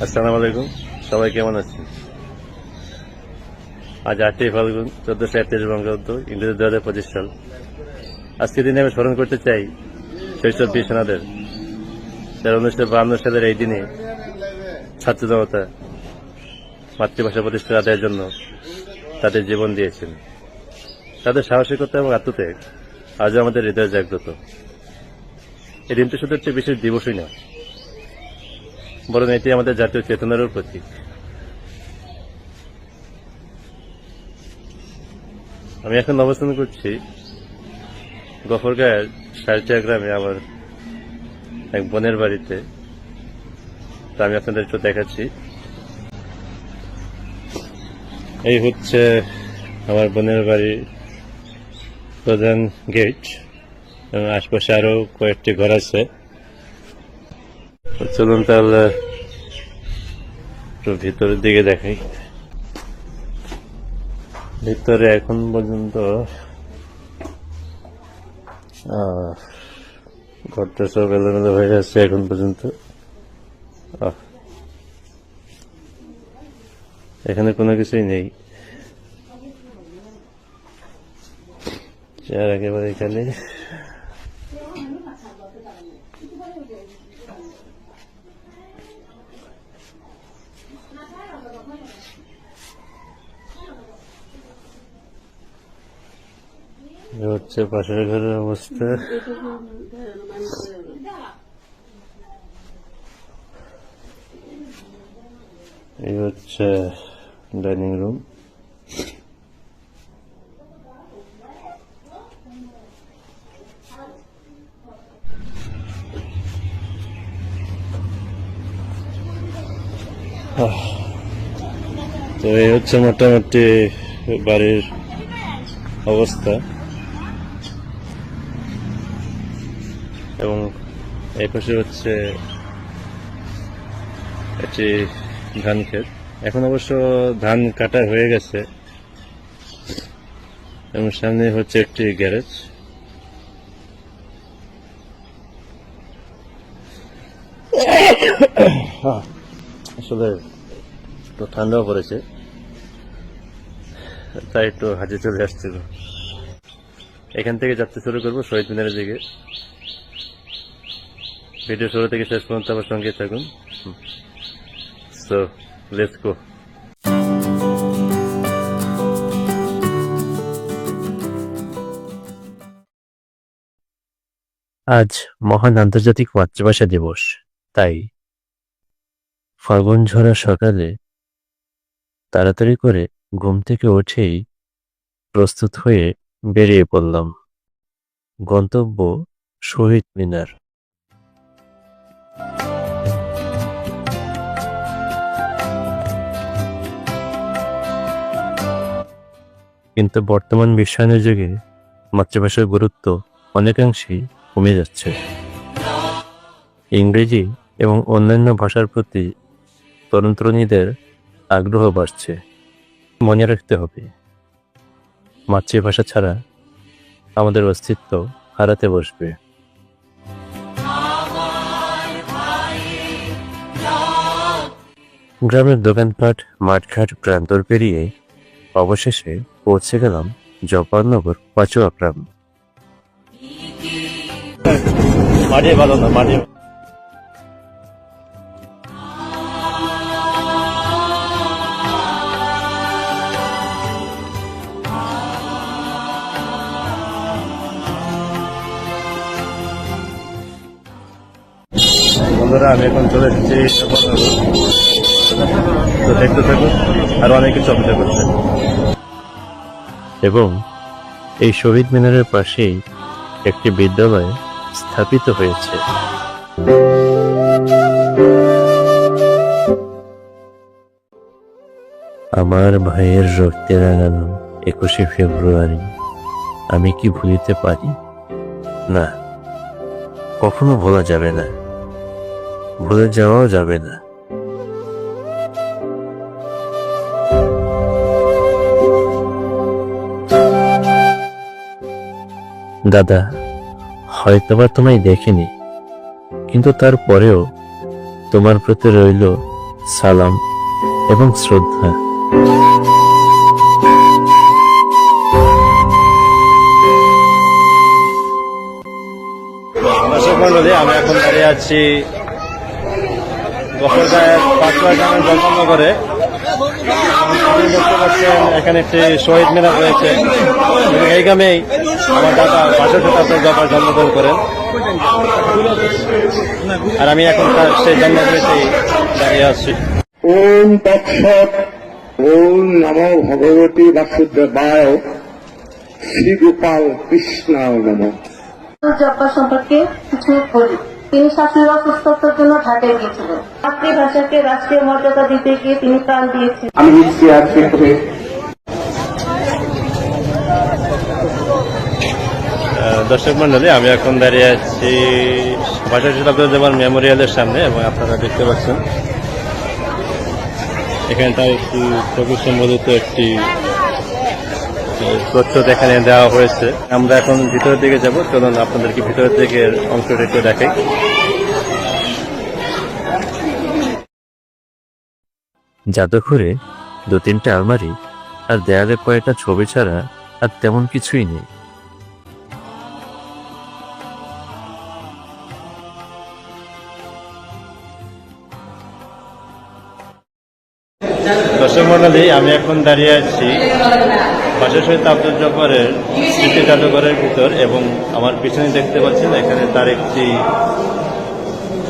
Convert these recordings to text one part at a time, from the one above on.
আসসালামু আলাইকুম, সবাই কেমন আছেন? আজ 8ই ফাল্গুন 1431 বঙ্গাব্দ, ইংরেজি 2025 সাল। আজকের দিনে আমি স্মরণ করতে চাই শৈশব বীর সেনাদের, যারা 1952 সালের এই দিনে ছাত্র জনতা মাতৃভাষা প্রতিষ্ঠার আদায়ের জন্য তাদের জীবন দিয়েছেন। তাদের সাহসিকতা এবং আত্মত্যাগ আজও আমাদের হৃদয়ে জাগ্রত। এই দিনটি শুধু একটি বিশেষ দিবসই নয়, বরং এটি আমাদের জাতীয় চেতনারও প্রতীক। আমি এখন অবস্থান করছি গফরগাঁয়ের সারচিয়া গ্রামে, আমার এক বোনের বাড়িতে। তা আমি আপনাদের একটু দেখাচ্ছি। এই হচ্ছে আমার বোনের বাড়ির প্রধান গেট, এবং আশপাশে আরো কয়েকটি ঘর আছে। চলুন তাহলে একটু ভিতরের দিকে দেখাই। ভিতরে এখন পর্যন্ত ঘরটা সব এলোমেলো হয়ে যাচ্ছে এখন পর্যন্ত। এখানে কোনো কিছুই নেই, চেয়ার একেবারে এখানে। হচ্ছে পাশের ঘরের অবস্থা। এই হচ্ছে ডাইনিং রুম। তো এই হচ্ছে মোটামুটি বাড়ির অবস্থা। এবং এই পাশে হচ্ছে একটি ধান ক্ষেত। এখন অবশ্য ধান কাটা হয়ে গেছে, এবং সামনে হচ্ছে একটি গ্যারেজ। আসলে একটু ঠান্ডাও পড়েছে, তাই একটু হাজে চলে আসছিল। এখান থেকে যাত্রা শুরু করবো শহীদ মিনারের দিকে। ভিডিও শুরু থেকে শেষ পর্যন্ত আমার সঙ্গে থাকুন। So let's go. আজ মহান আন্তর্জাতিক মাতৃভাষা দিবস, তাই ফাল্গুন ঝরা সকালে তাড়াতাড়ি করে ঘুম থেকে উঠেই প্রস্তুত হয়ে বেরিয়ে পড়লাম। গন্তব্য শহীদ মিনার। কিন্তু বর্তমান বিশ্বায়নের যুগে মাতৃভাষার গুরুত্ব অনেকাংশেই কমে যাচ্ছে। ইংরেজি এবং অন্যান্য ভাষার প্রতি তরুণ তরুণীদের আগ্রহ বাড়ছে। মনে রাখতে হবে, মাতৃভাষা ছাড়া আমাদের অস্তিত্ব হারাতে বসবে। গ্রামের দোকানপাট, মাঠঘাট, প্রান্তর পেরিয়ে অবশেষে পৌঁছে গেলাম জব্বারনগর পাচুয়া গ্রাম। মাঠে ভালো না, মাঠে বন্ধুরা, আমি এখন চলে এসেছি তো দেখতে থাকুন, আর অনেক কিছু অপেক্ষা করছে। এবং এই শহীদ মিনারের পাশেই একটি বিদ্যালয় স্থাপিত হয়েছে। আমার ভাইয়ের রক্তে রাঙানো 21শে ফেব্রুয়ারি আমি কি ভুলিতে পারি? না, কখনো ভোলা যাবে না, ভুলে যাওয়াও যাবে না। দাদা, হয়তোবা তোমায় দেখিনি, কিন্তু তারপরেও তোমার প্রতি রইল সালাম এবং শ্রদ্ধা। দর্শক মন্ডলী, আমি এখন দাঁড়িয়ে আছি গফরগাঁয়ের পাঁচুয়া গ্রামের জলপাননগরে। দেখতে পাচ্ছেন এখানে একটি শহীদ মিনার রয়েছে এবং এই গ্রামেই আমার দাদা 65 শতাব্দীর ব্যাপার জন্মগ্রহণ করেন। আর আমি এখন তার সেই জন্মভূমিতেই দাঁড়িয়ে আছি। ওম তৎসৎ। ওম নমো ভগবতী বাসুদেবায়। শ্রী গোপাল কৃষ্ণায় নমঃ। জব্বার সম্পর্কে কিছু বলি। তিনি শাশুড়ি অসুস্থতার জন্য ঢাকায় গিয়েছিলেন। মাতৃভাষাকে রাষ্ট্রীয় মর্যাদা দিতে গিয়ে তিনি প্রাণ দিয়েছিলেন। আমি নিচ্ছি আজকে থেকে দর্শক মন্ডলী, আমি এখন দাঁড়িয়ে আছি 65 শতাব্দীর যেমন মেমোরিয়ালের সামনে এবং আপনারা দেখতে পাচ্ছেন এখানে তার একটি ছবি সম্বলিত একটি প্রচ্ছদ এখানে দেওয়া হয়েছে। আমরা এখন ভিতরের দিকে যাব, চলুন আপনাদেরকে ভিতরের দিকে অংশটা একটু দেখাই। জাদুঘরে 2-3টা আলমারি আর দেয়ালে কয়েকটা ছবি ছাড়া আর তেমন কিছুই নেই। দর্শক মন্ডলী, আমি এখন দাঁড়িয়ে আছি বাসা শহীদ আব্দুল জব্বারের স্মৃতি জাদুঘরের ভিতর এবং আমার পিছনে দেখতে পাচ্ছেন এখানে তার একটি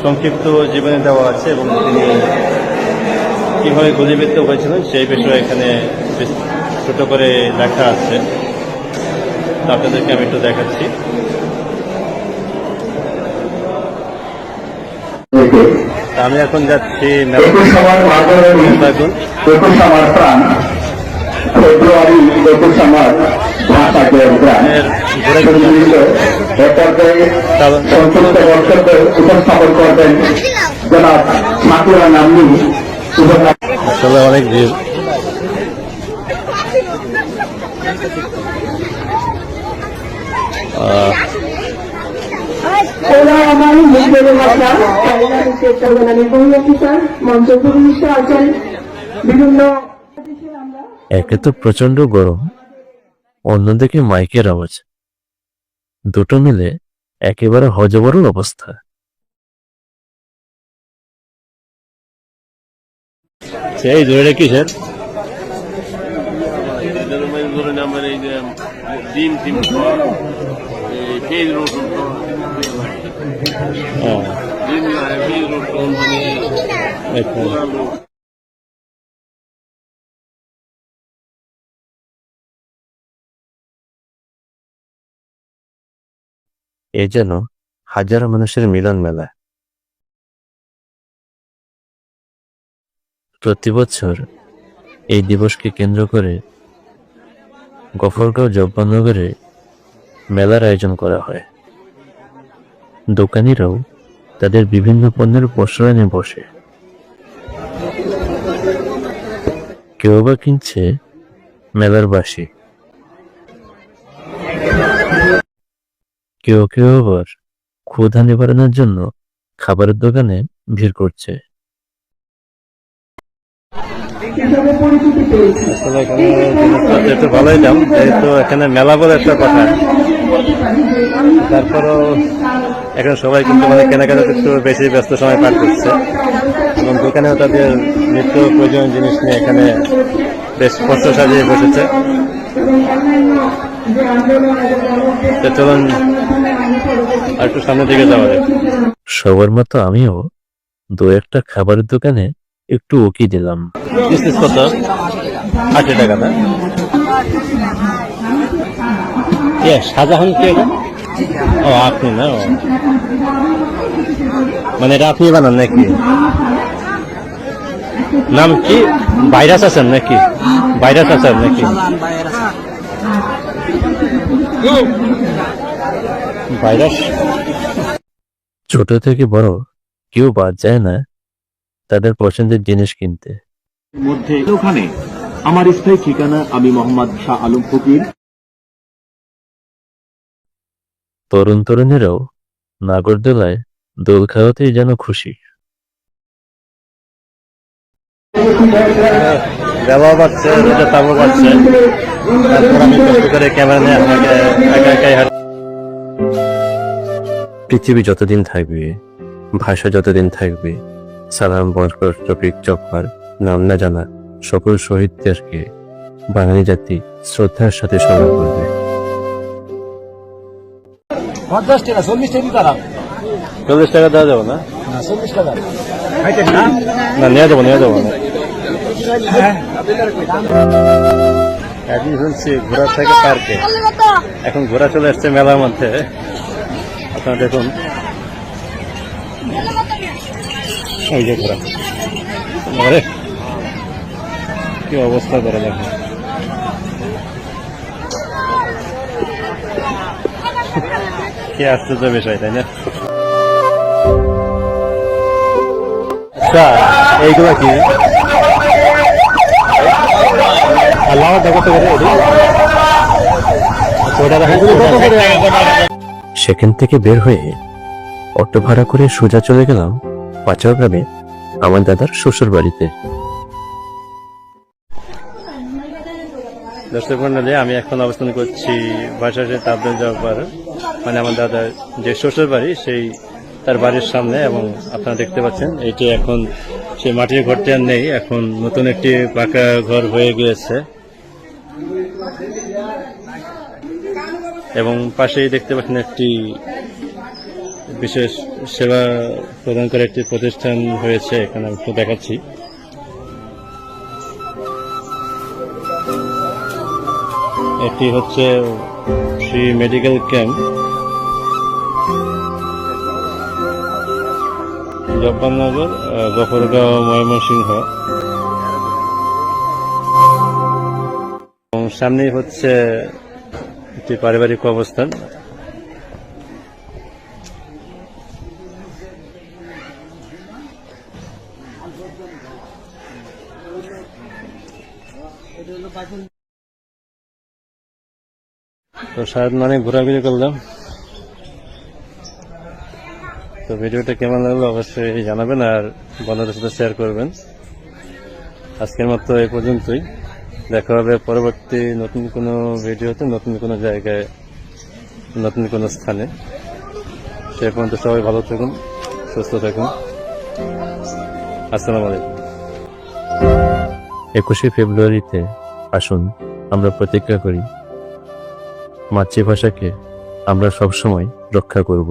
সংক্ষিপ্ত জীবনী দেওয়া আছে এবং তিনি কিভাবে গুলিবিদ্ধ হয়েছিলেন সেই বিষয়ে এখানে ছোট করে লেখা আছে। তো আপনাদেরকে আমি একটু দেখাচ্ছি। আমি এখন যাচ্ছি প্রাণ ফেব্রুয়ারি 21 আমার ভাষা গ্রাম সংক্ষিপ্ত বক্তব্য উপস্থাপন করবেন জনাব ঠাকুরা নামনি। আসলে অনেক ভিড়। ওরা আমার মুখের ভাষা তাইরা বিশেষ করবেন। আমি বই অফিসার মঞ্চভূমিষ্ঠ আছেন বিভিন্ন। একে তো প্রচন্ড গরম, অন্যদিকে মাইকের আওয়াজ, দুটো মিলে একেবারে হজবরল অবস্থা। সেই দূরে কিসের ধরেন আমার এই যে ডিম টিম ফেজ রসুন ডিম ফেজ রসুন মানে এ যেন হাজার মানুষের মিলন মেলা। প্রতি বছর এই দিবসকে কেন্দ্র করে গফরগাঁও জব্বারনগরে মেলার আয়োজন করা হয়। দোকানিরাও তাদের বিভিন্ন পণ্যের পসরা নিয়ে বসে। কেউ বা কিনছে মেলার বাসি, কেউ কেউ আবার ক্ষুধা নিবারণের জন্য খাবারের দোকানে ভিড় করছে। আসলে এখানে জিনিসপত্র একটু ভালোই দাম, যেহেতু এখানে মেলা বলে একটা কথা। তারপরও এখন সবাই কিন্তু মানে কেনাকাটাতে একটু বেশি ব্যস্ত সময় পার করছে এবং দোকানেও তাদের নিত্য প্রয়োজনীয় জিনিস নিয়ে এখানে বেশ পত্র সাজিয়ে বসেছে। তো চলুন আর একটু সামনের দিকে যাওয়া যায়। সবার মতো আমিও 2-1টা খাবারের দোকানে একটু উকি দিলাম। পিস কত? 80 টাকা না? শাহজাহান কে এটা? ও আপনি না? মানে এটা আপনি বানান নাকি? নাম কি? ভাইরাস আছেন নাকি? ভাইরাস আছেন নাকি? ভাইরাস। ছোট থেকে বড় কেউ বাদ যায় না তাদের পছন্দের জিনিস কিনতে। মধ্যে ওখানে আমার স্থায়ী ঠিকানা। আমি মোহাম্মদ শাহ আলম ফকির। তরুণ তরুণীরাও নাগরদোলায় দোল খাওয়াতেই যেন খুশি। দেওয়া পাচ্ছে, রোজা তাবও পাচ্ছে, তারপর আমি কষ্ট করে ক্যামেরা নিয়ে আপনাকে একা একাই পৃথিবী যতদিন থাকবে, ভাষা যতদিন থাকবে, সালাম বরকত রফিক জব্বার নাম না জানা সকল শহীদদেরকে বাঙালি জাতি শ্রদ্ধার সাথে স্মরণ করবে। 40 টাকা দেওয়া যাবে না? না, নিয়ে যাবো না। এখন শুনছি ঘোরা থেকে পার্কে, এখন ঘোরা চলে আসছে মেলার মধ্যে। আপনারা দেখুন, ওই যে ঘোরা, আরে কি অবস্থা করে দেখুন। কি আশ্চর্য বিষয়, তাই না? আচ্ছা, এইগুলো কি আল্লাহ দেখো তো সেখান থেকে বের হয়ে অটো ভাড়া করে সোজা চলে গেলাম পাচাও গ্রামে আমার দাদার শ্বশুর বাড়িতে। দর্শক মন্ডলী, আমি এখন অবস্থান করছি বাসাসে তাবদের জব্বার, মানে আমার দাদার যে শ্বশুর বাড়ি, সেই তার বাড়ির সামনে। এবং আপনারা দেখতে পাচ্ছেন এটি এখন সেই মাটির ঘরটি আর নেই, এখন নতুন একটি পাকা ঘর হয়ে গিয়েছে। এবং পাশেই দেখতে পাচ্ছেন একটি বিশেষ সেবা প্রদান করে একটি প্রতিষ্ঠান হয়েছে, এখানে আমি একটু দেখাচ্ছি। এটি হচ্ছে শ্রী মেডিকেল ক্যাম্প, জব্বারনগর, গফরগাঁও, ময়মনসিংহ। এবং সামনেই হচ্ছে একটি পারিবারিক অবস্থান। তো সারাদিন অনেক ঘোরাঘুরি করলাম। তো ভিডিওটা কেমন লাগলো অবশ্যই জানাবেন, আর বন্ধুদের সাথে শেয়ার করবেন। আজকের মতো এই পর্যন্তই, দেখা হবে পরবর্তী নতুন কোনো ভিডিওতে, নতুন কোনো জায়গায়, নতুন কোনো স্থানে। সে পর্যন্ত সবাই ভালো থাকুন, সুস্থ থাকুন। আসসালামু আলাইকুম। 21শে ফেব্রুয়ারিতে আসুন আমরা প্রতিজ্ঞা করি, মাতৃভাষাকে আমরা সবসময় রক্ষা করব।